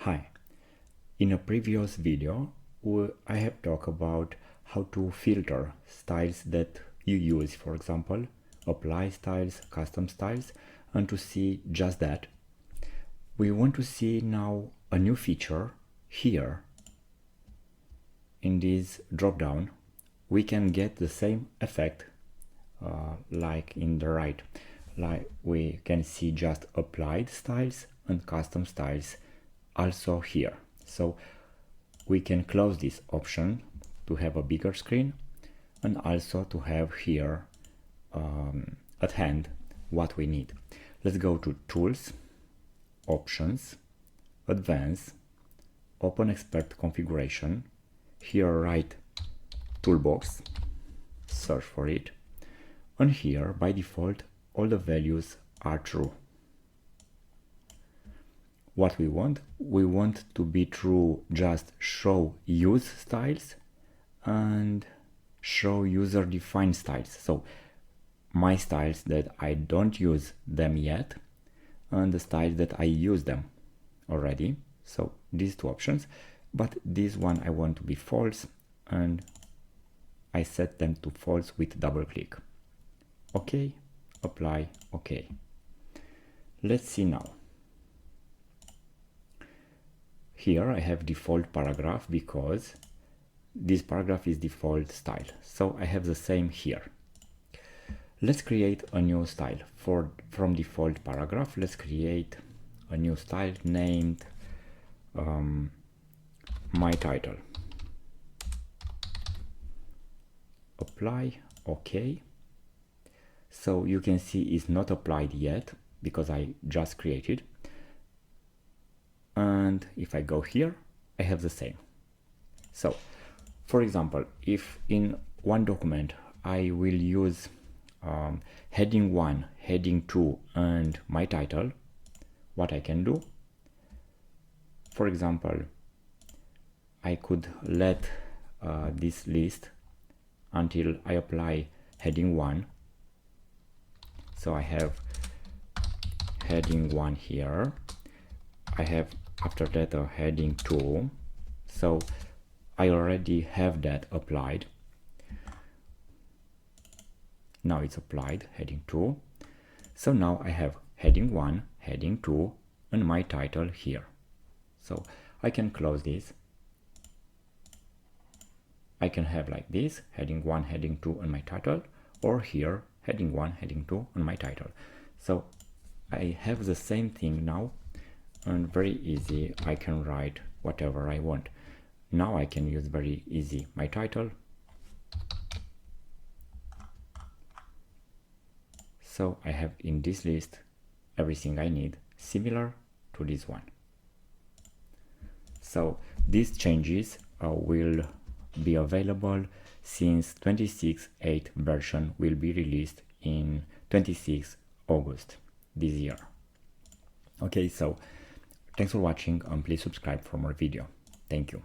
Hi, in a previous video I have talked about how to filter styles that you use, for example, apply styles, custom styles, and to see just that, we want to see now a new feature here. In this drop down, we can get the same effect like in the right, like we can see just applied styles and custom styles also here. So we can close this option to have a bigger screen and also to have here at hand what we need. Let's go to Tools, Options, Advanced, open Expert Configuration. Here write Toolbox, search for it, and here by default all the values are true. What we want to be true just show use styles and show user defined styles. So my styles that I don't use them yet and the styles that I use them already. So these two options, but this one I want to be false and I set them to false with double click. OK, apply, OK. Let's see now. Here I have default paragraph because this paragraph is default style. So I have the same here. Let's create a new style. From default paragraph, let's create a new style named my title. Apply, OK. So you can see it's not applied yet because I just created. And if I go here, I have the same. So, for example, if in one document I will use heading 1, heading 2, and my title, what I can do, for example, I could let this list until I apply heading 1. So I have heading 1 here. I have after that a heading 2, so I already have that applied. Now it's applied, heading 2. So now I have heading 1, heading 2, and my title here. So I can close this. I can have like this, heading 1, heading 2, and my title, or here, heading 1, heading 2, and my title. So I have the same thing now. And very easy, I can write whatever I want. Now I can use very easy my title. So I have in this list everything I need, similar to this one. So these changes will be available since 26.8 version will be released in 26 August this year. Okay, so thanks for watching and please subscribe for more video. Thank you.